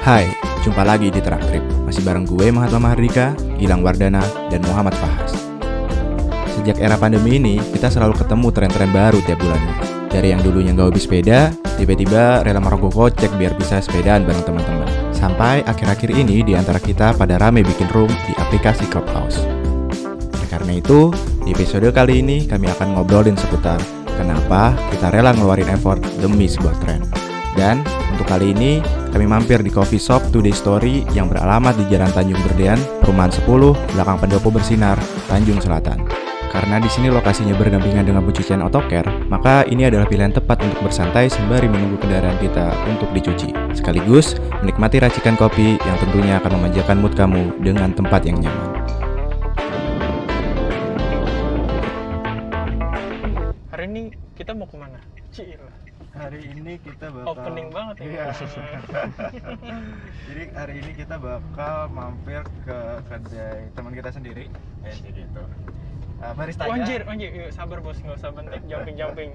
Hai, jumpa lagi di Traktrip. Masih bareng gue Mahatma Mahardika, Gilang Wardana, dan Muhammad Fahas. Sejak era pandemi ini, kita selalu ketemu tren-tren baru tiap bulannya. Dari yang dulunya nggak hobi sepeda, tiba-tiba rela merogoh kocek biar bisa sepedaan bareng teman-teman. Sampai akhir-akhir ini di antara kita pada rame bikin room di aplikasi Clubhouse. Karena itu, di episode kali ini kami akan ngobrolin seputar kenapa kita rela ngeluarin effort demi sebuah tren. Dan untuk kali ini, kami mampir di coffee shop Today Story yang beralamat di Jalan Tanjung Berdean, Perumahan 10, belakang Pendopo Bersinar, Tanjung Selatan. Karena di sini lokasinya berdampingan dengan pencucian autocare, maka ini adalah pilihan tepat untuk bersantai sembari menunggu kendaraan kita untuk dicuci. Sekaligus menikmati racikan kopi yang tentunya akan memanjakan mood kamu dengan tempat yang nyaman. Hari ini kita mau kemana? Cila. Hari ini kita bakal Opening banget ya. Iya. Jadi hari ini kita bakal mampir ke kedai teman kita sendiri. Jadi itu. Baristanya. Anjir, yuk sabar bos, nggak usah bentik jumping.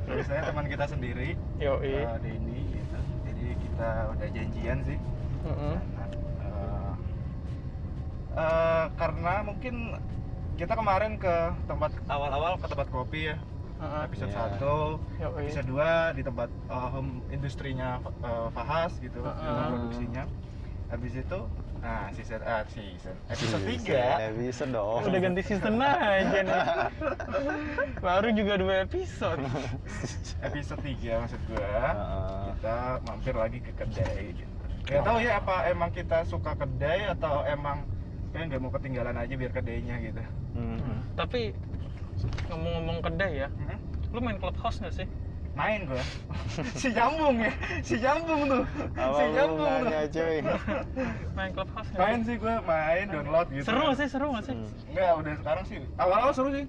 Baristanya teman kita sendiri. Yo, Di ini gitu. Jadi kita udah janjian sih. Karena mungkin kita kemarin ke tempat awal-awal ke tempat kopi ya. Episode 1, episode 2 di tempat home industrinya Fahas gitu, produksinya. Habis itu episode 3 episode dong. udah ganti season aja nih. Baru juga 2 episode. Episode 3 maksud gua. Kita mampir lagi ke kedai gitu. Gak tahu ya apa emang kita suka kedai atau emang kayak nggak mau ketinggalan aja biar kedainya gitu. Tapi ngomong-ngomong kedai ya, lu main Clubhouse nggak sih? Main gua. si jambung tuh. Si jambung tuh. Nanya cuy. Main Clubhouse nggak Main sih? sih gua, main download gitu. Seru nggak sih? Enggak, udah sekarang sih. Awal-awal seru sih.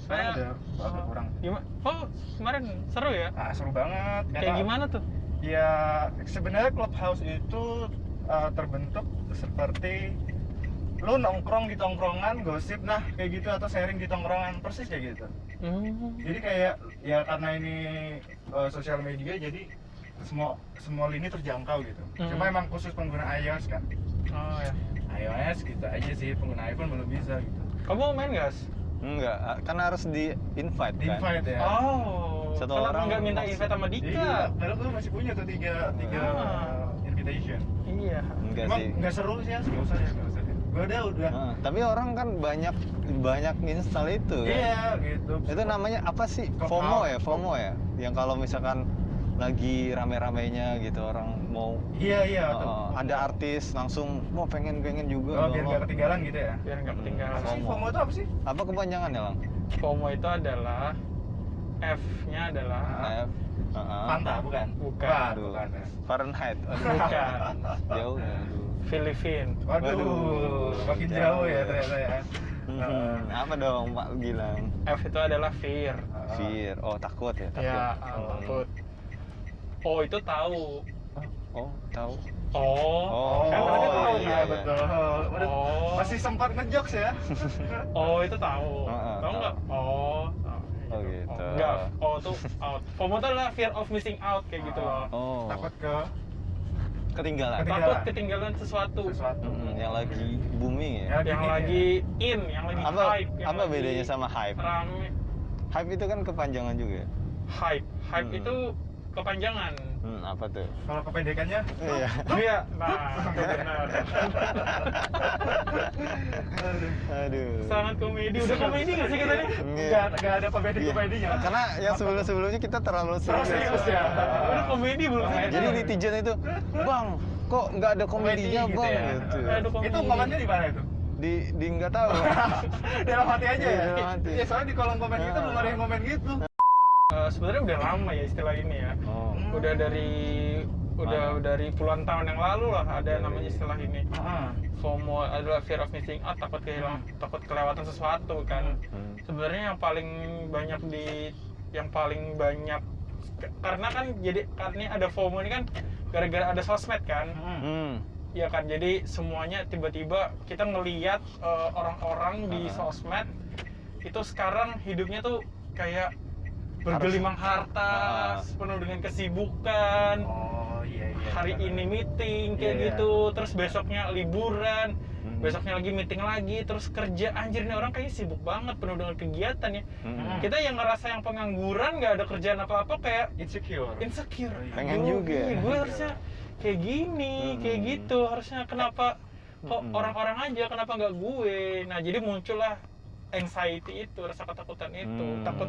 Sekarang Saya- udah agak kurang. Gimana? Oh, kemarin seru ya? Seru banget. Kayak gimana tuh? Ya, sebenarnya Clubhouse itu terbentuk seperti lu nongkrong di tongkrongan, gosip, nah kayak gitu, atau sharing di tongkrongan, persis kayak gitu. Jadi kayak ya karena ini sosial media, jadi semua lini terjangkau gitu. Cuma emang khusus pengguna iOS kan. Oh ya. iOS gitu aja sih, pengguna iPhone belum bisa gitu. Kamu main nggak? Enggak, kan harus di invite Di kan. invite ya. Oh. Satu Kenapa orang nggak minta maksud- invite sama Dika? Iya, padahal gue masih punya tuh tiga invitation. Iya. Enggak Emang sih. nggak seru sih ya, nggak usah ya. Gue udah. Tapi orang kan banyak install itu kan. Iya gitu. Itu namanya apa sih? Clubhouse. FOMO ya. Yang kalau misalkan lagi rame-ramenya gitu orang mau Iya. ada artis langsung mau pengen juga. Oh, biar nggak ketinggalan gitu ya. Biar nggak ketinggalan. Apa sih FOMO. FOMO itu apa sih? Apa kepanjangannya, Lang? FOMO itu adalah F-nya adalah F. Fanta bukan? Bukan. Bukan. Fahrenheit. bukan Jauh ya. Filipin. Waduh, makin jauh ya ternyata ya. Apa dong, Pak Gilang? F itu adalah fear. Fear. Oh, takut ya, takut. Ya, takut. O itu tahu. Oh, tahu. Oh. Kan Oh, tadi tahu iya kan? betul. Udah, Oh. masih sempat ngejokes ya. O itu tahu. Tahu. Tahu nggak? Oh. Oh, gitu. Enggak, O itu out. FOMO itu adalah fear of missing out kayak gitu loh. Oh. Takut ke Ketinggalan. Takut ketinggalan sesuatu. sesuatu. Yang lagi booming ya. Ya, Yang gini lagi in, yang lagi Apa hype. yang apa lagi bedanya sama hype? Rame. Hype itu kan kepanjangan juga. Ya? Hype itu kepanjangan. Apa tuh? Kalau kependekannya Iya. Iya, nah, itu benar. Aduh. Sangat komedi. Udah komedi nggak sih kita nih? nggak ada komedinya. Karena yang sebelumnya kita terlalu Terlalu serius ya. Udah komedi belum sih? Jadi netizen itu, "Bang, kok nggak ada komedinya, Komedi gitu Bang?" ya. gitu. Nggak ada komedi. Itu komennya di mana itu? Di nggak tahu. Dalam hati aja Iya, ya. dalam hati. Ya soalnya di kolom komen kita belum ada yang komen gitu. Sebenarnya udah lama ya istilah ini ya. Oh. Udah dari puluhan tahun yang lalu lah ada namanya istilah ini. FOMO adalah fear of missing out, takut kelewatan sesuatu kan. Sebenarnya yang paling banyak karena kan karena ada FOMO ini kan gara-gara ada sosmed kan. Ya kan, jadi semuanya tiba-tiba kita ngelihat orang-orang di sosmed itu sekarang hidupnya tuh kayak bergelimang harta, penuh dengan kesibukan. Oh iya. Hari ini meeting kayak Iya. gitu, terus besoknya liburan, besoknya lagi meeting lagi, terus kerja. Anjir nih orang kayaknya sibuk banget, penuh dengan kegiatan ya. Kita yang ngerasa yang pengangguran, nggak ada kerjaan apa-apa kayak Insecure. Pengen Aduh, juga. gue harusnya kayak gini, kayak gitu. Harusnya kenapa kok orang-orang aja, kenapa nggak gue? Nah jadi muncullah anxiety itu, rasa ketakutan itu, takut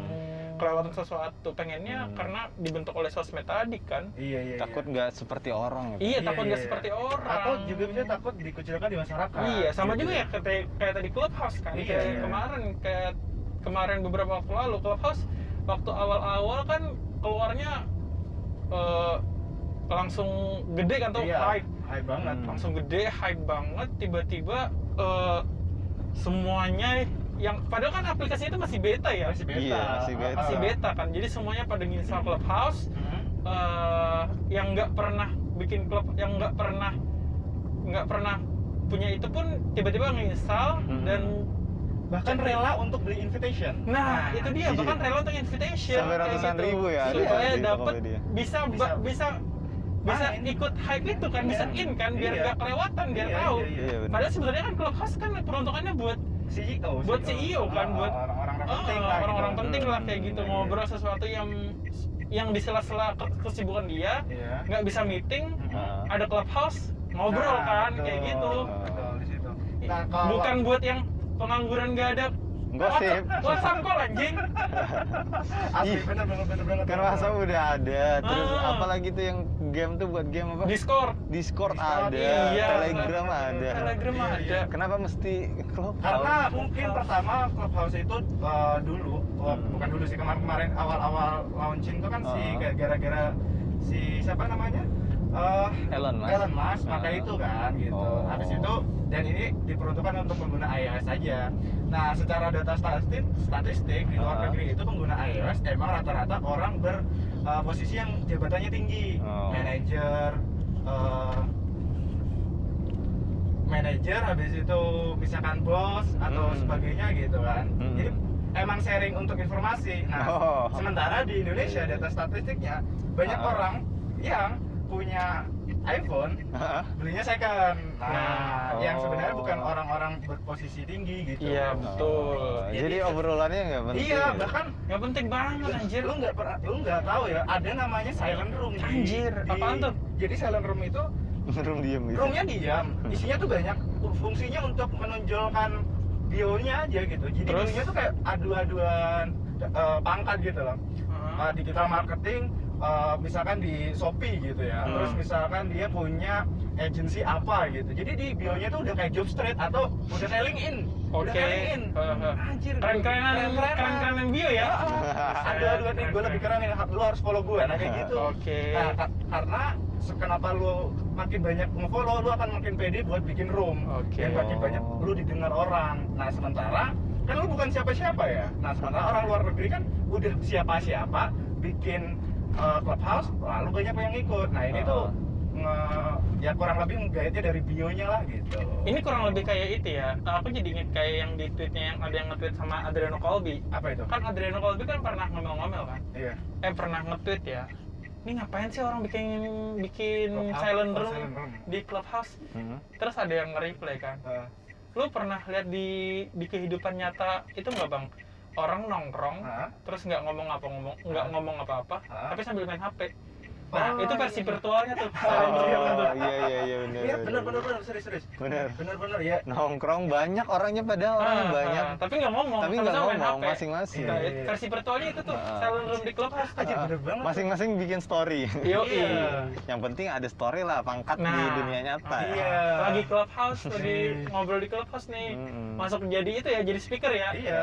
kelewatan sesuatu. Pengennya karena dibentuk oleh sosmed tadi kan. Iya. Takut nggak seperti orang gitu. Iya, Iya, takut nggak iya. seperti orang. Atau juga bisa takut dikucilkan di masyarakat. Iya, sama gitu. juga ya kayak tadi Clubhouse kan. Iya, Kayak iya. kemarin beberapa waktu lalu Clubhouse waktu awal-awal kan keluarnya langsung gede kan tuh, Iya, hype. hype banget. Langsung gede, hype banget, tiba-tiba semuanya yang padahal kan aplikasi itu masih beta ya. Masih beta. Iya, masih beta. Masih beta kan. Jadi semuanya pada nginstal Clubhouse. Yang nggak pernah bikin klub, yang nggak pernah punya itu pun tiba-tiba nginstal dan Bahkan rela untuk beli invitation. nah itu dia, iya. bahkan rela untuk invitation Sampai kayak ratusan ribu ya ada supaya di dapat Tokopedia. bisa Main. ikut hype itu kan, bisa Iya. in kan biar Iya. nggak kelewatan, biar Iya, tahu. Iya, benar. Padahal sebenarnya kan Clubhouse kan peruntukannya buat buat CEO kan, buat orang-orang penting lah. orang-orang gitu. penting lah kayak gitu, Iya. ngobrol sesuatu yang di sela-sela kesibukan dia Iya. nggak bisa meeting, Ah. ada Clubhouse ngobrol Nah, kan betul. kayak gitu. Betul di situ. Nah, kalau Bukan buat yang pengangguran nggak ada Gosip. WhatsApp call anjing. asli Iya. bener. Kan masa udah ada, terus Ah. apalagi tuh yang game tuh buat game apa? Discord. Discord Discord, ada, iya. Telegram ada. Telegram Iya, ada. iya. Kenapa mesti Clubhouse? Karena mungkin pertama Clubhouse itu dulu, bukan dulu sih, kemarin awal-awal launching itu kan kayak gara-gara si siapa namanya? Elon Musk. Maka itu kan gitu. Oh. Habis itu, dan ini diperuntukkan untuk pengguna iOS saja. Nah, secara data statistik di luar negeri itu pengguna iOS emang rata-rata orang berposisi yang jabatannya tinggi, Oh. manajer, habis itu misalkan bos atau sebagainya gitu kan. Jadi emang sharing untuk informasi. Nah, sementara di Indonesia data statistiknya banyak orang yang punya iPhone belinya second. Nah, yang sebenarnya bukan orang-orang berposisi tinggi gitu. Iya, betul. Jadi obrolannya nggak penting. Iya, bahkan Nggak penting banget anjir. lu nggak tahu ya, ada namanya silent room. Anjir, apaan tuh? Jadi silent room itu Room diem gitu. roomnya diam, isinya tuh banyak, fungsinya untuk menonjolkan bionya aja gitu. Jadi Terus? bionya tuh kayak adu-aduan pangkat gitu loh. Di digital marketing, misalkan di Shopee gitu ya, terus misalkan dia punya agensi apa gitu, jadi di bionya tuh udah kayak job street atau udah kayak LinkedIn. Udah Oke. kayak LinkedIn. Anjir, Keren-kerenan bio ya. Aduh nih, gue lebih keren nih, lu harus follow gue, nah kayak gitu. Oke. Nah, karena kenapa lu makin banyak nge-follow, lu akan makin pede buat bikin room. Oke. Dan makin banyak lu didengar orang. Nah, sementara kan lu bukan siapa-siapa ya. Nah, sementara orang luar negeri kan udah siapa-siapa bikin Clubhouse, lalu banyak yang ikut. Nah, ini tuh ya kurang lebih menggayatnya dari bionya lah gitu. Ini kurang lebih kayak itu ya. Aku jadi inget kayak yang di tweetnya yang ada yang nge-tweet sama Adriano Colby. Apa itu? Kan Adriano Colby kan pernah ngomel-ngomel kan. Iya. Pernah nge-tweet ya. Ini ngapain sih orang bikin Clubhouse, silent oh, room silent room. di Clubhouse? Terus ada yang nge-reply kan. Lu pernah lihat di kehidupan nyata itu nggak bang? Orang nongkrong, terus nggak ngomong apa-apa, tapi sambil main HP. Nah, itu versi virtualnya tuh. Iya Iya, bener, serius. Bener. Bener ya. Nongkrong banyak orangnya, padahal orang banyak. Tapi nggak ngomong. Tapi nggak sama-sama main ngomong, HP. masing-masing. Nah, versi virtualnya itu tuh, silent room di Clubhouse tuh. Aja bener banget. Masing-masing bikin story. Yoi. Iya. Yang penting ada story lah, pangkat di Nah, dunia nyata. Iya. Lagi Clubhouse, lagi ngobrol di Clubhouse nih. Masuk jadi itu ya, jadi speaker ya. Iya.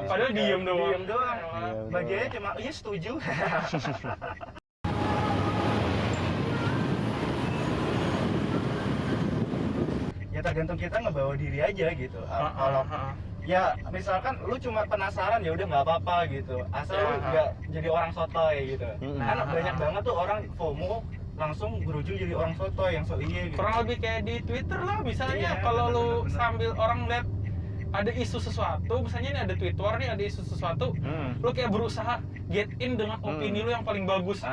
Padahal diem doang. Diem doang. Iya, Bagiannya cuma iya setuju. Ya tergantung kita ngebawa diri aja gitu. Kalau ya misalkan lu cuma penasaran ya udah nggak apa-apa gitu. Asal lu nggak jadi orang sotoy gitu. Karena banyak banget tuh orang FOMO langsung berujung jadi orang sotoy yang so iye gitu. Kurang lebih kayak di Twitter lah misalnya, Iya, kalau lu bener. sambil orang lihat ada isu sesuatu, misalnya ini ada Twitter nih, ada isu sesuatu, lu kayak berusaha get in dengan opini lu yang paling bagus.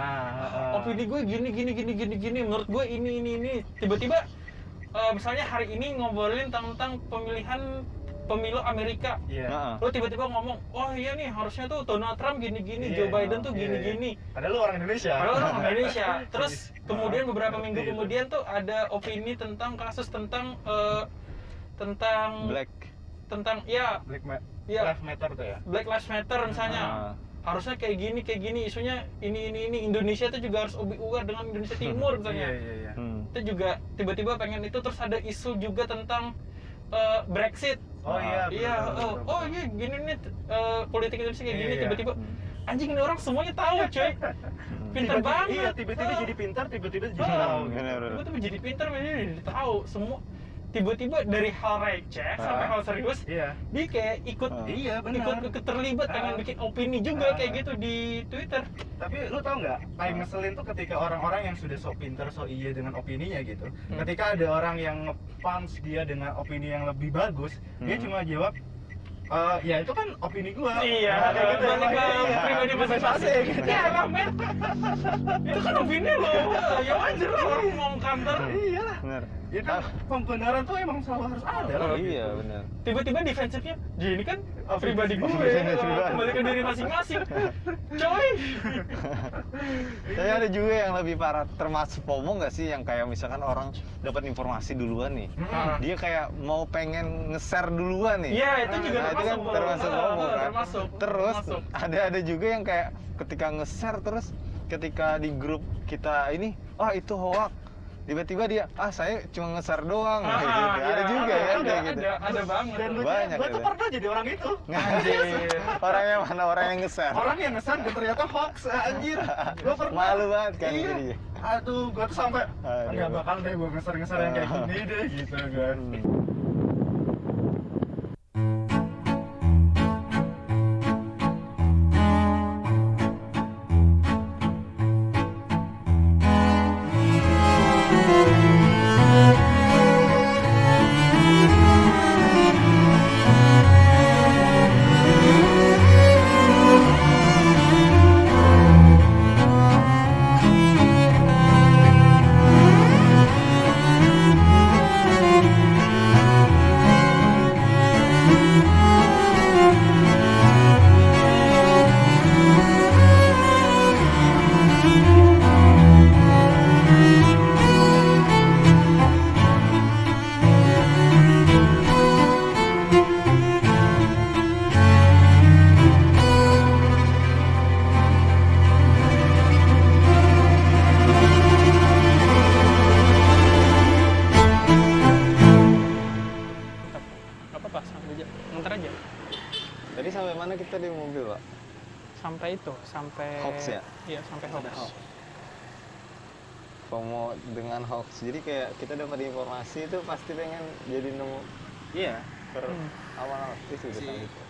Opini gue gini, menurut gue ini. Tiba-tiba misalnya hari ini ngobrolin tentang pemilu Amerika. Lu tiba-tiba ngomong, oh iya nih harusnya tuh Donald Trump gini, Joe Biden tuh gini. Padahal lu orang Indonesia. Terus kemudian beberapa minggu kemudian tuh ada opini tentang kasus tentang Black Lives Matter tuh ya. Black Lives Matter misalnya. Harusnya kayak gini isunya ini Indonesia tuh juga harus aware dengan Indonesia Timur misalnya. Itu juga tiba-tiba pengen itu. Terus ada isu juga tentang Brexit. Gini nih politik Indonesia kayak gini. Tiba-tiba anjing ini orang semuanya tahu coy. Pintar banget. Iya, tiba-tiba jadi pintar, tiba-tiba jadi tahu. Tiba-tiba jadi pintar, jadi tahu semua. Tiba-tiba dari hal receh sampai hal serius, dia kayak ikut terlibat pengen bikin opini juga kayak gitu di Twitter. Tapi lu tau nggak, paling ngeselin tuh ketika orang-orang yang sudah so pinter, so iya dengan opininya gitu. Ketika ada orang yang nge-punch dia dengan opini yang lebih bagus, dia cuma jawab, ya itu kan opini gua. Iya, kayak gitu. Pribadi masing-masing. Ya emang men. Itu kan opini lo. Ya wajar lah orang mau kantor. Iyalah. Bener. Ya kan pembenaran tuh emang selalu harus ada lah. Iya benar. Tiba-tiba defensifnya, ini kan pribadi gue, kembali ke diri masing-masing. Coy. Tapi ada juga yang lebih parah, termasuk FOMO nggak sih, yang kayak misalkan orang dapat informasi duluan nih, dia kayak mau pengen nge-share duluan nih. Iya, itu juga itu kan termasuk FOMO kan. Terus ada juga yang kayak ketika nge-share, terus ketika di grup kita ini, itu hoax. Tiba-tiba dia, saya cuma nge-share doang, kayak gitu. Ada juga ya kayak gitu. Ada banget. Dan Banyak gue tuh gitu. pernah jadi orang itu. Orang yang mana? Orang yang nge-share. Orang yang nge-share dan ternyata hoax, anjir. Gue pernah. Malu banget kan Iya. jadi. Aduh, gue tuh sampai nggak bakal deh gue nge-share yang kayak gini deh gitu kan. Tadi sampai mana kita di mobil, Pak? Sampai Hoax ya? Iya, sampai hoax. FOMO dengan hoax. Jadi kayak kita dapat informasi itu pasti pengen jadi nemu. Iya. Awal itu sudah gitu.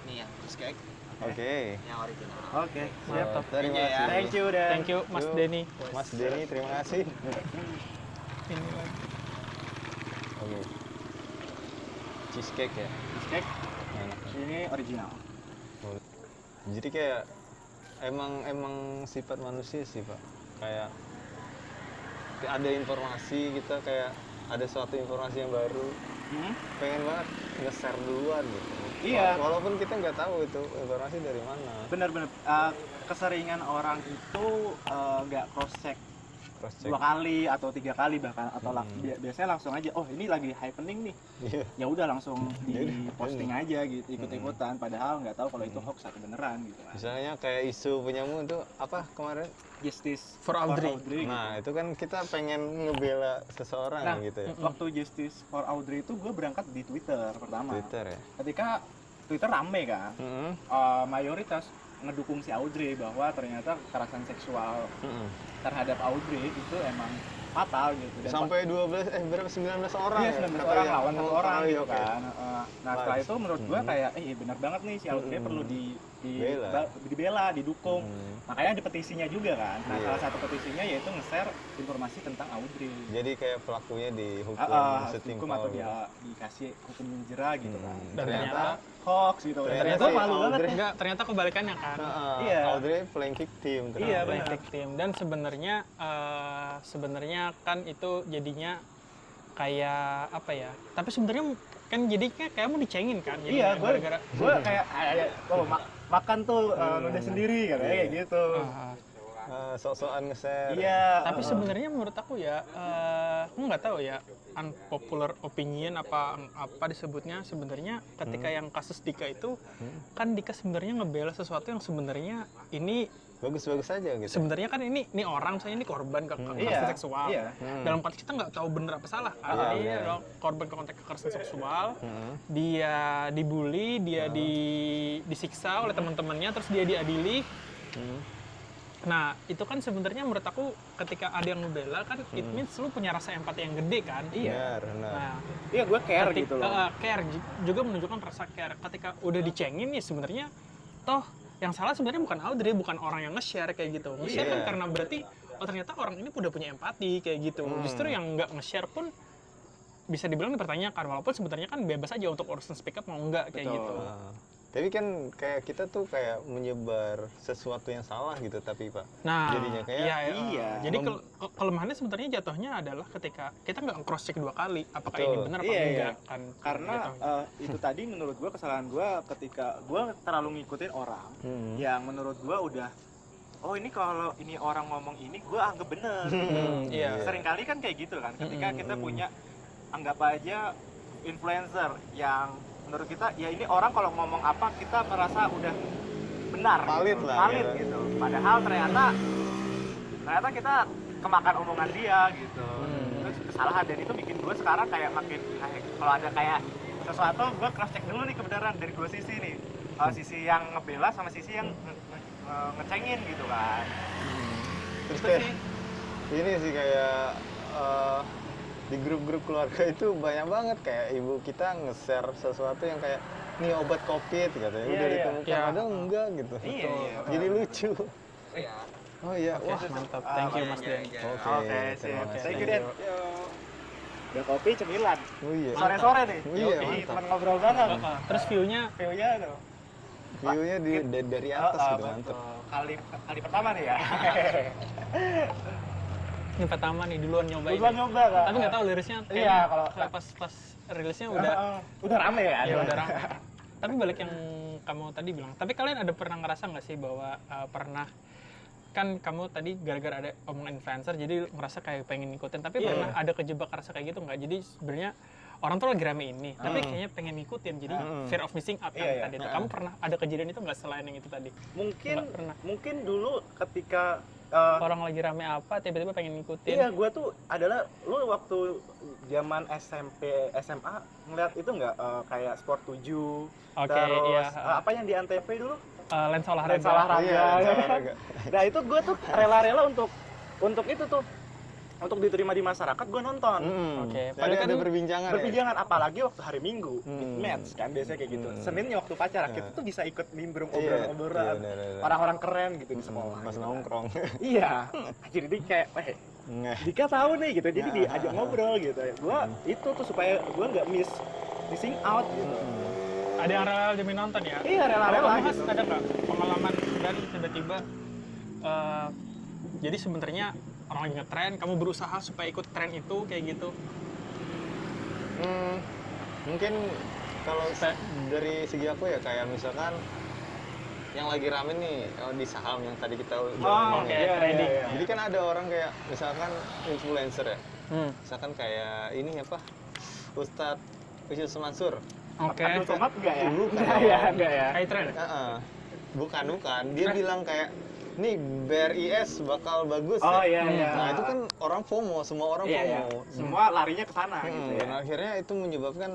Ini yang cheesecake Oke. yang original. Oke, Mantap. Terima kasih. Thank you, Dan. Thank you Mas Yuk. Denny. Mas Denny, terima kasih. Ini lagi. Oke. Cheesecake ya. Cheesecake Enak. ini original. Jadi kayak emang sifat manusia sih, Pak. Kayak ada informasi, kita kayak ada suatu informasi yang baru, pengen banget nge-share duluan gitu. Iya. Walaupun kita nggak tahu itu informasi dari mana. Benar-benar keseringan orang itu nggak cross check Cross check. 2 kali atau 3 kali bahkan atau biasanya langsung aja, oh ini lagi happening nih, Iya. ya udah langsung di Jadi, posting aja gitu, ikut-ikutan padahal nggak tahu kalau itu hoax atau beneran gitu kan. Misalnya kayak isu punyamu itu apa kemarin? Justice For Audrey. gitu. Nah, itu kan kita pengen ngebela seseorang Nah, gitu ya. waktu Justice for Audrey itu gue berangkat di Twitter pertama. Twitter ya. Ketika Twitter rame kan, Mm-mm. mayoritas ngedukung si Audrey bahwa ternyata kekerasan seksual Mm-mm. terhadap Audrey itu emang fatal gitu. Dan Sampai 19 orang iya, ya? 19 Kata orang yang lawan 1 ngomong, orang gitu oke. kan. Nah setelah itu menurut gua kayak benar banget nih si Audrey perlu dibela, didukung. Makanya ada petisinya juga kan. Nah, Iya. salah satu petisinya yaitu nge-share informasi tentang Audrey. Jadi kayak pelakunya dihukum Hukum setimpal atau gitu. dia dikasih hukum jerah gitu kan. Dan ternyata hoax gitu. Ternyata Gua si malu banget. Audrey- enggak, ternyata kebalikannya kan. Iya. Audrey playing victim ternyata. Iya, Playing benar. victim. Dan sebenarnya kan itu jadinya kayak apa ya? Tapi sebenarnya kan jadinya kayak mau dicengin kan. Jadi Iya, gara-gara gue kayak makan tuh ludah sendiri katanya kayak gitu. Sok-sokan nge-share. Iya. Tapi sebenarnya menurut aku ya, aku nggak tahu ya, unpopular opinion apa disebutnya, sebenarnya ketika yang kasus Dika itu kan Dika sebenarnya ngebela sesuatu yang sebenarnya ini Bagus-bagus aja gitu. sebenarnya kan ini korban kekerasan Iya. seksual. Iya. Dalam konteks kita nggak tahu bener apa salah kan. Iya, Dia iya. adalah korban konteks kekerasan seksual. Dia dibully, dia disiksa oleh teman-temannya, terus dia diadili. Nah, itu kan sebenarnya menurut aku ketika ada yang ngebela kan it means lu punya rasa empati yang gede kan. Benar, benar. Nah, Iya, gue care gitu loh. care juga menunjukkan rasa care. Ketika udah dicengin ya sebenarnya toh yang salah sebenarnya bukan Audrey, bukan orang yang nge-share kayak gitu. Nge-share kan Iya. karena berarti ternyata orang ini udah punya empati kayak gitu. Justru yang nggak nge-share pun bisa dibilang dipertanyakan, walaupun sebenarnya kan bebas aja untuk urusan speak up mau nggak kayak Betul. gitu. Tapi kan kayak kita tuh kayak menyebar sesuatu yang salah gitu tapi Pak. Nah, Jadinya kayak iya. Jadi kelemahannya sebenarnya jatuhnya adalah ketika kita nggak cross check 2 kali apakah Betul. ini benar apa Iya, enggak kan. Karena jatuhnya. itu tadi menurut gue kesalahan gue ketika gue terlalu ngikutin orang yang menurut gue udah ini kalau ini orang ngomong ini gue anggap bener. Iya. Seringkali kan kayak gitu kan ketika kita punya anggap aja influencer yang menurut kita ya ini orang kalau ngomong apa kita merasa udah benar Valid gitu. lah, Valid gitu. gitu. Padahal ternyata kita kemakan omongan dia gitu. Itu kesalahan dan itu bikin gue sekarang kayak makin kalau ada kayak sesuatu gue cross check dulu nih kebenaran dari dua sisi nih. Sisi yang ngebela sama sisi yang ngecengin gitu kan. Terus kayak ini sih kayak di grup-grup keluarga itu banyak banget kayak ibu kita nge-share sesuatu yang kayak nih obat covid katanya Iya, udah iya. ditemukan Iya. padahal enggak gitu. Iya, iya. Jadi lucu. Iya. Oh iya, wah. Mantap. Thank you Mas Den. Oke, Oke, terima siap. kasih. Thank you, Den. Udah kopi cemilan. Oh iya. Sore-sore nih. Oh iya, Yoi, mantap. teman ngobrol banget. Terus view-nya View-nya tuh. View-nya dari atas gitu betul. mantap. Kali pertama nih ya. ini pertama nih duluan nyobain. Duluan nyoba kan. Tapi nggak tahu lirisnya Iya, kayaknya kalau- pas rilisnya udah rame ya. ya udah rame. Tapi balik yang kamu tadi bilang. Tapi kalian ada pernah ngerasa nggak sih bahwa pernah kan kamu tadi gara-gara ada omongan influencer jadi ngerasa kayak pengen ngikutin tapi Iya. pernah ada kejebak rasa kayak gitu nggak? Jadi sebenarnya orang tuh lagi rame ini tapi kayaknya pengen ngikutin jadi fear of missing out kan Iya, iya. tadi itu. Kamu pernah ada kejadian itu nggak selain yang itu tadi? Mungkin Nggak pernah. mungkin dulu ketika Orang lagi rame apa tiba-tiba pengen ngikutin. iya, gue tuh adalah lu waktu zaman SMP SMA ngeliat itu nggak kayak Sport 7 Oke, terus iya. apa yang di Antv dulu Lensa olahraga. Lensa olahraga. Iya, lensa olahraga. Nah itu gue tuh rela-rela untuk itu tuh untuk diterima di masyarakat gue nonton. Oke, Jadi padahal ada kan perbincangan ya. Perbincangan apalagi waktu hari Minggu, match kan biasanya kayak gitu. Hmm. Seninnya waktu pacaran kita tuh bisa ikut nimbrung Iya, obrolan-obrolan iya, bener. orang-orang keren gitu di sekolah. Pas gitu. nongkrong. Iya. Jadi dia kayak, Nggak. Dika tahu nih gitu, jadi diajak ngobrol gitu. Gua itu tuh supaya gua nggak missing out gitu. ada yang rela demi nonton ya. Iya, rela-rela Kalau kamu, Mas, gitu. ada nggak pengalaman dan tiba-tiba jadi sebenarnya orang lagi ngetren, kamu berusaha supaya ikut tren itu kayak gitu. Mungkin kalau dari segi aku ya kayak misalkan yang lagi rame nih di saham yang tadi kita udah ngomong oke, ya. trading. Jadi kan ada orang kayak misalkan influencer ya. Hmm. Misalkan kayak ini apa? Ustadz Yusuf Mansur. Oke. Abdul Somad enggak ya? Bukan. Enggak ya. Kayak tren. Bukan. Dia bilang kayak nih BRIS bakal bagus Oh ya. iya iya. Nah itu kan orang FOMO, semua orang iya, iya. FOMO. Semua larinya ke sana gitu ya. Dan akhirnya itu menyebabkan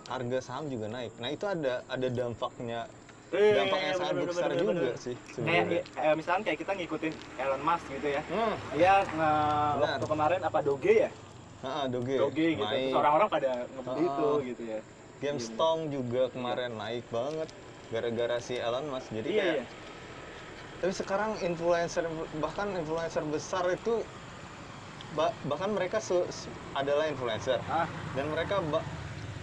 harga saham juga naik. Nah itu ada dampaknya Iya, sangat bener, besar bener, juga bener. sih Kayak sebenarnya. misalnya kayak kita ngikutin Elon Musk gitu ya. Dia Benar. waktu kemarin apa Doge ya? Doge Doge gitu. naik. Terus orang-orang pada ngebeli itu gitu ya. GameStop juga kemarin naik banget. gara-gara si Elon Musk. Jadi Iya, kayak iya. tapi sekarang bahkan influencer besar itu bahkan mereka adalah influencer dan mereka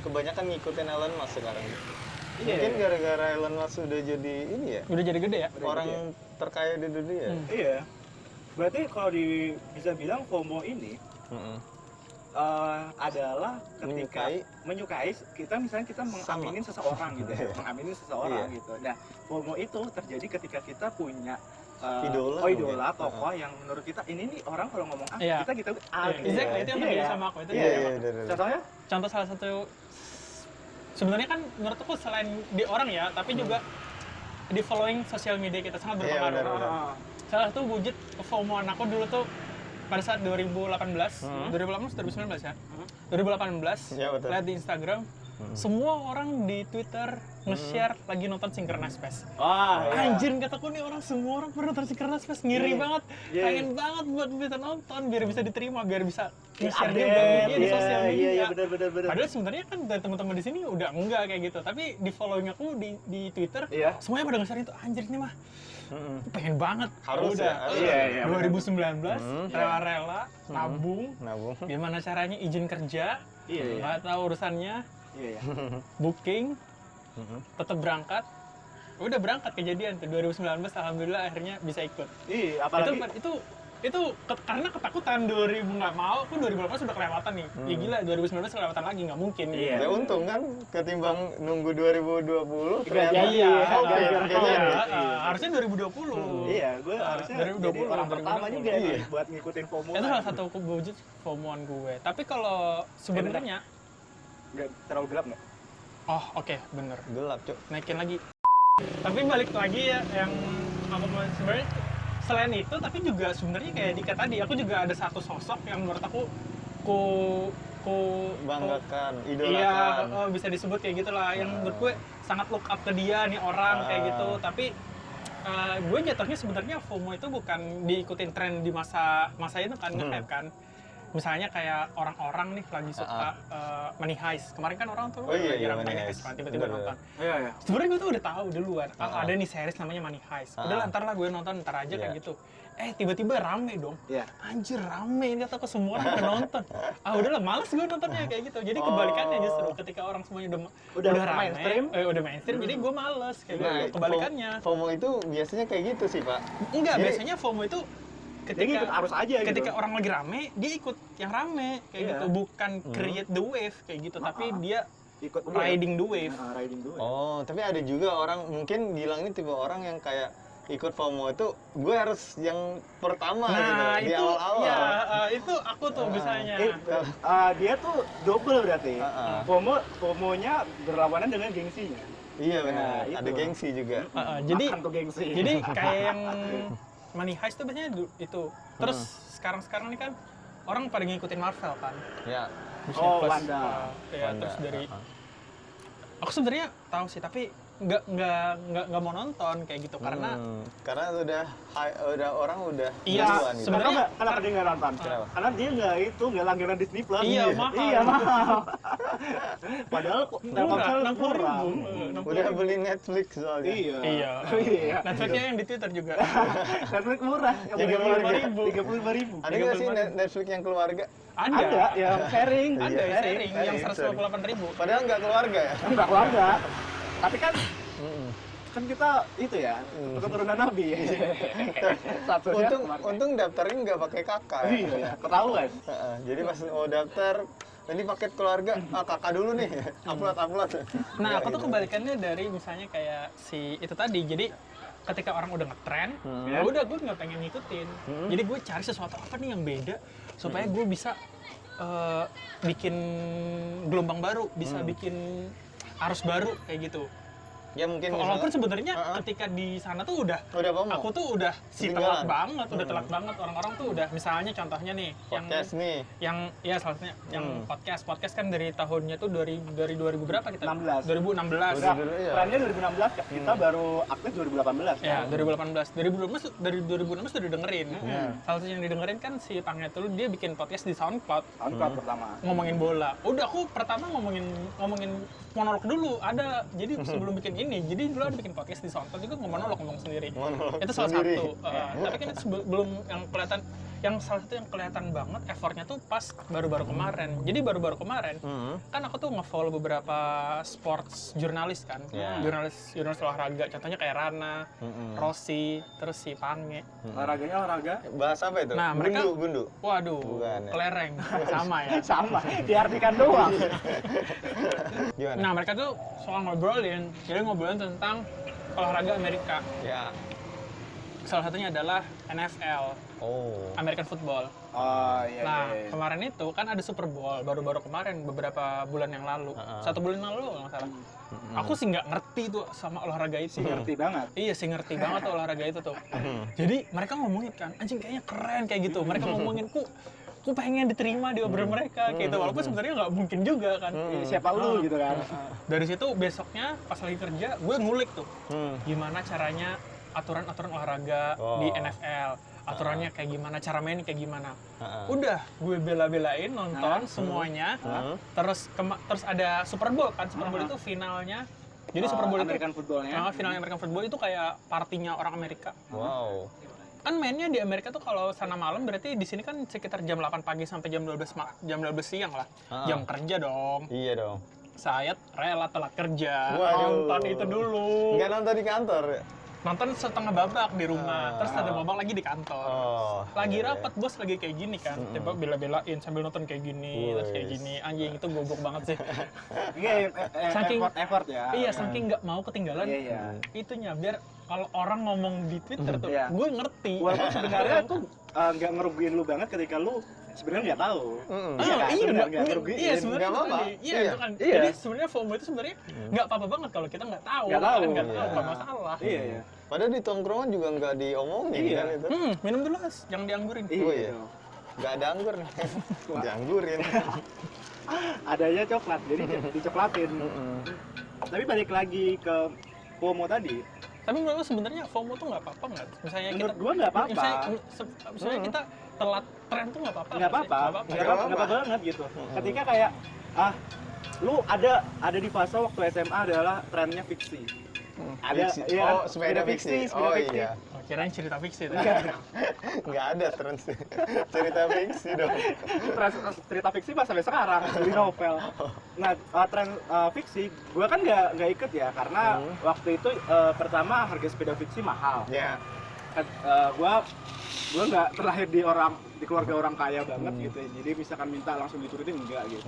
kebanyakan ngikutin Elon Musk sekarang. Iya, Mungkin iya. gara-gara Elon Musk udah jadi ini ya, Udah jadi gede ya? orang terkaya di dunia. Iya. Berarti kalau bisa bilang FOMO ini Mm-mm. adalah ketika menyukai kita, misalnya kita mengaminin seseorang gitu ya, mengaminin seseorang Iya. gitu. Nah, FOMO itu terjadi ketika kita punya Idola idola, mungkin. tokoh yang menurut kita ini nih orang kalau ngomong Iya. kita gitu gitu. Exactly, itu yang terjadi sama aku. Itu Iya, juga iya. sama. Contohnya? Contoh salah satu, sebenarnya kan menurut aku selain di orang ya, tapi juga di following sosial media kita sangat Iya, berpengaruh. benar. Salah satu wujud FOMO aku dulu tuh pada saat 2018, 2019 ya. 2018, Iya, betul. lihat di Instagram, semua orang di Twitter nge-share lagi nonton Synchronous Space. Wah, Anjir, kataku nih semua orang pernah nonton Synchronous Space, ngiri banget. Iya. Pengen banget buat bisa nonton, biar bisa diterima, biar bisa nge-share update, juga media di sosial media. Iya, benar. Padahal sebenarnya kan dari teman-teman di sini udah enggak kayak gitu, tapi di following aku di Twitter, Iya. semuanya pada nge-share itu. Anjir ini mah pengen banget. Harus udah. ya, harus. Iya, 2019 rela-rela nabung, Nabung. gimana caranya izin kerja, Iya. nggak tahu urusannya, Iya. booking, tetap berangkat. Udah berangkat kejadian tuh 2019, alhamdulillah akhirnya bisa ikut. Iya, apalagi Itu karena ketakutan 2000 nggak mau, aku 2018 sudah kelewatan nih. Ya gila, 2019 kelewatan lagi, nggak mungkin. Iya. Ya untung kan ketimbang nunggu 2020 Nggak ternyata jadi. Iya, COVID, gara-gara nggak COVID. jadi. harusnya 2020. Iya, gue harusnya 2020, jadi orang 2020. pertama juga Iya. nih buat ngikutin FOMO. Itu salah satu wujud FOMO-an gue. Tapi kalau sebenarnya, Nggak terlalu gelap nggak? oh oke, bener. Gelap, Cuk. Naikin lagi. Tapi balik lagi ya, yang aku mau sebenarnya selain itu, tapi juga sebenarnya kayak Dika tadi, aku juga ada satu sosok yang menurut aku Banggakan, iya, idolakan. bisa disebut kayak gitulah, yang menurut gue sangat look up ke dia nih orang kayak gitu. Tapi gue jatuhnya sebenarnya FOMO itu bukan diikutin tren di masa itu kan, nge-hype kan. Misalnya kayak orang-orang nih lagi suka Money Heist. Kemarin kan orang tuh Oh iya, lagi rame Money Money Heist. Heist kan, tiba-tiba Bener, nonton. Iya, iya. Sebenarnya gue tuh udah tahu duluan, ada nih series namanya Money Heist. Udah ntar lah gue nonton, ntar aja kayak Iya. gitu. Tiba-tiba rame dong. Iya. Anjir rame, ini kata semua orang udah nonton. Udahlah males gue nontonnya kayak gitu. Jadi kebalikannya justru ketika orang semuanya Udah rame, mainstream. Udah mainstream, jadi gue males kayak Nah, gitu. Kebalikannya. FOMO itu biasanya kayak gitu sih, Pak. Enggak, Jadi- biasanya FOMO itu Dia ngikut arus aja gitu. ketika orang lagi rame, dia ikut yang rame kayak Iya. gitu. Bukan create the wave kayak gitu, tapi dia ikut riding the wave. riding dulu. Oh, tapi ada juga orang mungkin bilang ini tipe orang yang kayak ikut FOMO itu gue harus yang pertama gitu Nah, di itu awal-awal. ya, itu aku tuh misalnya. Dia tuh double berarti. Ah. FOMO-nya berlawanan dengan gengsinya. Iya benar, Nah, ada itu. gengsi juga. Jadi Makan tuh gengsi. jadi kayak yang Money Heist tuh biasanya itu. Terus sekarang nih kan orang pada ngikutin Marvel kan. Ya. Disney Oh, Plus. Wanda. Ya, terus dari aku sebenarnya tahu sih, tapi nggak mau nonton kayak gitu karena karena udah orang udah Iya, duluan gitu. sebenarnya Kenapa dia nggak nonton? Kenapa? Karena dia nggak langganan Disney Plus. Iya, mahal. Iya, mahal. Padahal Telkomsel murah, 60.000. 60.000. Udah beli Netflix soalnya. Iya. Iya. Iya. Netflixnya yang di Twitter juga. Netflix murah. 35.000. Ada nggak sih Netflix yang keluarga? Ada yang sharing. Ada yang sharing yang sharing. 128.000. Padahal nggak keluarga ya? Enggak keluarga. Tapi kan kita itu ya, keturunan Nabi. Satunya Untung daftarnya nggak pakai kakak. Ya? iya, ketahuan. Jadi pas mau daftar, ini paket keluarga, kakak dulu nih, upload. Nah, aku tuh kebalikannya dari misalnya kayak si itu tadi. Jadi ketika orang udah ngetren, ya udah gue nggak pengen ngikutin. Jadi gue cari sesuatu apa nih yang beda supaya gue bisa bikin gelombang baru, bisa bikin arus baru kayak gitu. Ya mungkin Walaupun sebenarnya ketika di sana tuh udah FOMO. aku tuh udah Ketinggalan. telat banget, udah telat banget. Orang-orang tuh udah misalnya contohnya nih podcast nih. yang ya salah satunya yang podcast kan dari tahunnya tuh dari 2000 berapa kita? 16. 2016. Nah, Iya. trennya 2016, kita baru aktif 2018. Ya, 2018. 2018 dari 2016 udah didengerin. Salah satu yang didengerin kan si Pangetul, dia bikin podcast di SoundCloud SoundCloud pertama. ngomongin bola. Udah aku pertama ngomongin monolog dulu ada. Jadi sebelum bikin ini, jadi dulu ada bikin podcast di SoundCloud juga ngomong sendiri. Itu salah sendiri. satu. Tapi kan itu belum yang kelihatan. Yang salah satu yang kelihatan banget effortnya tuh pas baru-baru kemarin. Jadi baru-baru kemarin kan aku tuh nge-follow beberapa sports jurnalis kan, jurnalis olahraga. Contohnya kayak Rana, Rossi, terus si Pange. Olahraganya olahraga Bahas apa itu? Nah, mereka Gundu. waduh, Bukan, ya? kelereng sama ya. sama, diartikan doang. Gimana? Nah, mereka tuh soal ngobrolin, jadi ngobrolin tentang olahraga Amerika. Ya. Salah satunya adalah NFL, Oh. American Football. Oh iya. Nah, kemarin itu kan ada Super Bowl, baru-baru kemarin, beberapa bulan yang lalu. 1 bulan yang lalu kalau nggak salah. Aku sih nggak ngerti tuh sama olahraga itu. Ngerti banget. Iya sih, ngerti banget tuh olahraga itu tuh. Jadi mereka ngomongin kan, anjing kayaknya keren kayak gitu. Mereka ngomongin, ku pengen diterima di obrolan mereka kayak gitu. Walaupun sebenarnya nggak mungkin juga kan. Siapa lu gitu kan? Dari situ besoknya pas lagi kerja, gue ngulik tuh. Gimana caranya aturan-aturan olahraga di NFL. Aturannya kayak gimana, cara mainnya kayak gimana. Udah, gue bela-belain nonton semuanya. Terus ada Super Bowl kan. Super Bowl itu finalnya. Jadi Super Bowl itu American footballnya. finalnya American Football itu kayak partinya orang Amerika. Wow. Kan mainnya di Amerika tuh kalau sana malam berarti di sini kan sekitar jam 8 pagi sampai jam 12 siang lah. Jam kerja dong. Iya dong. Saya rela telat kerja. Waduh. Nonton itu dulu. Nggak nonton di kantor? Nonton setengah babak di rumah, terus ada babak lagi di kantor. Oh. Lagi iya, rapat bos lagi kayak gini kan, coba bela-belain sambil nonton kayak gini, terus kayak gini, anjing itu goblok banget sih. Iya, Saking- effort ya. Iya, saking nggak mau ketinggalan Iya. itunya, biar kalau orang ngomong di Twitter tuh, Iya. gue ngerti. Walaupun sebenarnya tuh nggak ngerugiin lu banget ketika lu sebenarnya nggak tahu. Iya kan? Sebenarnya nggak ngerugiin. Iya sebenarnya Nggak apa-apa. tadi. Iya Iya. itu kan. Iya. Jadi sebenarnya FOMO itu sebenarnya nggak apa-apa banget kalau kita nggak tahu. Nggak tahu. Kan nggak tahu, Iya. nggak masalah. Iya, iya. Padahal di tongkrongan juga nggak diomongin Iya. kan itu. Minum dulu Mas, jangan dianggurin. Oh iya. Nggak ada anggur nih. Dianggurin. Adanya coklat, jadi dicoklatin. Tapi balik lagi ke FOMO tadi, Tapi menurut lu sebenarnya FOMO tuh nggak apa-apa nggak? Misalnya menurut gua nggak apa-apa. Misalnya kita telat tren tuh nggak apa-apa. Nggak sih? apa-apa, Nggak apa-apa. nggak apa-apa banget gitu. Ketika kayak lu ada di fase waktu SMA adalah trennya fiksi. Fiksi. Iya, Oh, sepeda fiksi. Oh iya. Oh, kirain cerita fiksi itu. Nggak ada trans cerita fiksi dong. Cerita fiksi pas sampai sekarang di novel. Nah, tren fiksi, gue kan nggak ikut ya karena waktu itu pertama harga sepeda fiksi mahal. Ya. Gue nggak terlahir di keluarga orang kaya banget gitu. Jadi misalkan minta langsung diturutin enggak gitu.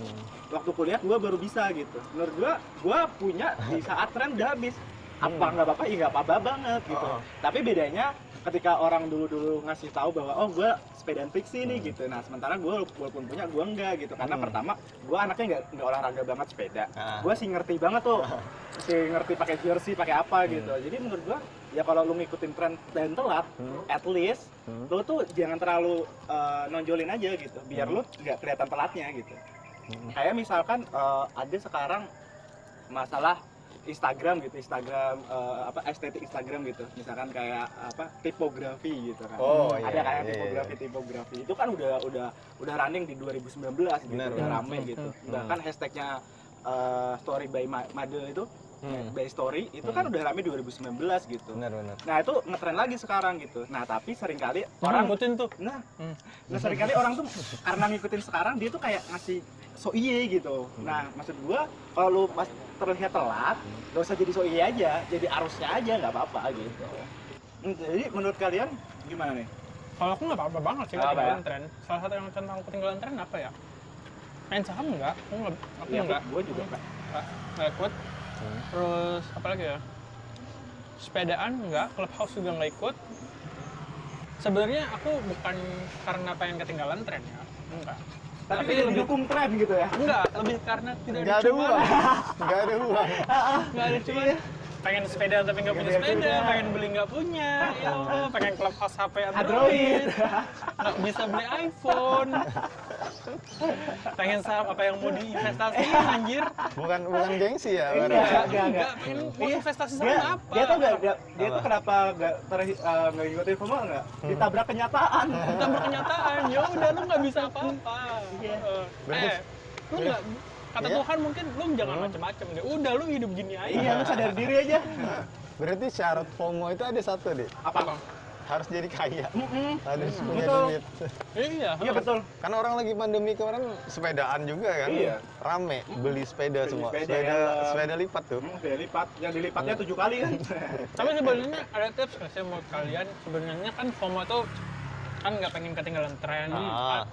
Waktu kuliah gue baru bisa gitu. Menurut gue punya di saat tren udah habis. Apa nggak apa-apa? Ya nggak apa-apa banget gitu. Tapi bedanya ketika orang dulu ngasih tahu bahwa oh gue sepedaan fiksi nih gitu. Nah sementara gue walaupun punya gue enggak gitu. Karena pertama gue anaknya nggak olahraga banget sepeda. Gue sih ngerti banget tuh. Sih ngerti pakai jersey pakai apa gitu. Jadi menurut gue ya kalau lu ngikutin tren dan telat, at least lu tuh jangan terlalu nonjolin aja gitu. Biar lu nggak kelihatan telatnya gitu. Kayak misalkan ada sekarang masalah Instagram gitu, estetik Instagram gitu, misalkan kayak tipografi gitu kan. Oh, ada iya, kayak iya, tipografi itu kan udah running di 2019 gitu, Benar, udah benar. rame gitu. Bahkan hashtagnya story by Made itu by story itu kan udah rame 2019 gitu. Benar. Nah itu ngetren lagi sekarang gitu. Nah tapi seringkali Orang orang ngikutin tuh. Nah seringkali orang tuh karena ngikutin sekarang dia tuh kayak ngasih so iye gitu. Nah maksud gua kalau lu pas terlihat telat, gak usah jadi so iye aja, jadi arusnya aja nggak apa-apa gitu. Jadi menurut kalian gimana nih? Kalau aku nggak apa-apa banget sih Nggak apa ketinggalan tren. Salah satu yang contoh aku ketinggalan tren apa ya? Main saham enggak? Aku Ya, enggak. gua juga enggak. Nggak ikut. Terus apa lagi ya? Sepedaan enggak, Clubhouse juga nggak ikut. Sebenarnya aku bukan karena pengen ketinggalan tren ya, enggak. Tapi mendukung tren gitu ya? Enggak, lebih karena tidak Nggak ada uang. Nggak ada uang. Nggak ada cuman pengen sepeda tapi nggak punya sepeda, pengen beli nggak punya, ya Allah, pengen Clubhouse HP Android, nggak bisa beli iPhone, pengen saham apa yang mau diinvestasiin anjir, Bukan gengsi ya. enggak, pengen mau investasi saham apa? Dia tuh dia tuh kenapa nggak ngikutin FOMO nggak? Ditabrak kenyataan. Kita berkenyataan, ya udah lu nggak bisa apa-apa. Iya. Lu nggak Kata Iya. Tuhan mungkin lu jangan macem-macem deh. Udah lu hidup gini aja. Iya, lu sadar diri aja. Berarti syarat FOMO itu ada satu deh. Apa? Harus jadi kaya. Harus punya Betul. duit. Iya. Iya betul. Karena orang lagi pandemi kemarin sepedaan juga kan. Iya. Rame beli sepeda Beli semua. sepeda, Sepeda helm. sepeda lipat tuh. Beda lipat, yang dilipatnya 7 kali kan. Tapi sebenarnya ada tips nggak sih buat kalian? Sebenarnya kan FOMO tuh kan nggak pengen ketinggalan tren.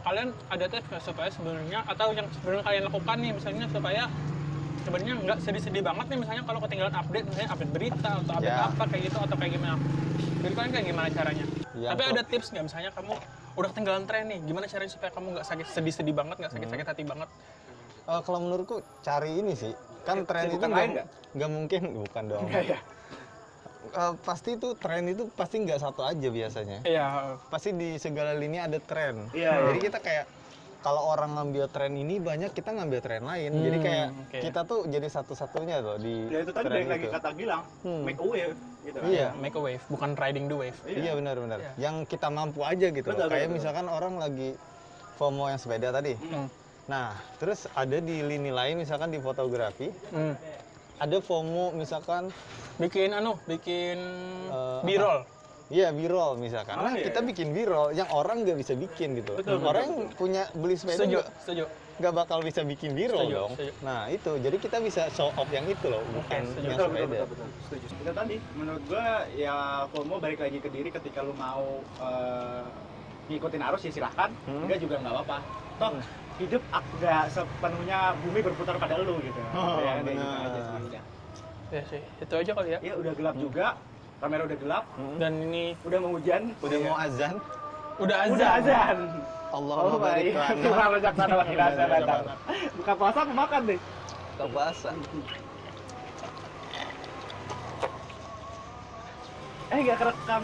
Kalian ada tips nggak supaya sebenarnya atau yang sebenarnya kalian lakukan nih misalnya supaya sebenarnya nggak sedih-sedih banget nih misalnya kalau ketinggalan update misalnya update berita atau update Ya. apa kayak gitu atau kayak gimana? Jadi kalian kayak gimana caranya? Ya, Tapi kok. ada tips nggak misalnya kamu udah ketinggalan tren nih, gimana caranya supaya kamu nggak sakit sedih-sedih banget, nggak sakit-sakit hati banget? Kalau menurutku cari ini sih. Kan tren itu Bukan lain nggak? nggak mungkin, bukan dong. Iya. Pasti itu tren itu pasti nggak satu aja biasanya. Iya. Pasti di segala lini ada tren. Iya, Jadi kita kayak kalau orang ngambil tren ini banyak, kita ngambil tren lain. Jadi kayak oke. kita tuh jadi satu-satunya loh di Ya itu tadi tren yang lagi itu. kata bilang, make a wave gitu kan. Iya. Make a wave, bukan riding the wave. Iya benar-benar. Iya. Yang kita mampu aja gitu loh. Betul, Kayak betul. misalkan orang lagi FOMO yang sepeda tadi. Nah, terus ada di lini lain misalkan di fotografi, ada FOMO misalkan Bikin B-roll. iya b-roll misalkan. Nah, iya, kita iya. bikin b-roll yang orang nggak bisa bikin gitu. Betul, orang betul, yang punya beli sepeda Setuju, nggak- setuju. nggak bakal bisa bikin b-roll Setuju, dong. setuju. Nah, itu. Jadi kita bisa show off yang itu loh, bukan setuju. yang Betul, sepeda. betul, betul, betul. Setuju. Itu tadi, menurut gua ya FOMO balik lagi ke diri ketika lu mau ngikutin arus ya silahkan, enggak juga nggak apa-apa. Toh hidup nggak sepenuhnya bumi berputar pada lu gitu. Ya, kayak gitu benar. aja sih. Udah. Ya sih, itu aja kali ya. Ya udah gelap juga, kamera udah gelap, Dan ini udah mau hujan, Udah mau azan. udah azan. udah azan. Allahumma barik baik. lana. Tuhan rojak sana wa kira azan. Buka puasa apa makan deh? Buka puasa. Gak kerekam.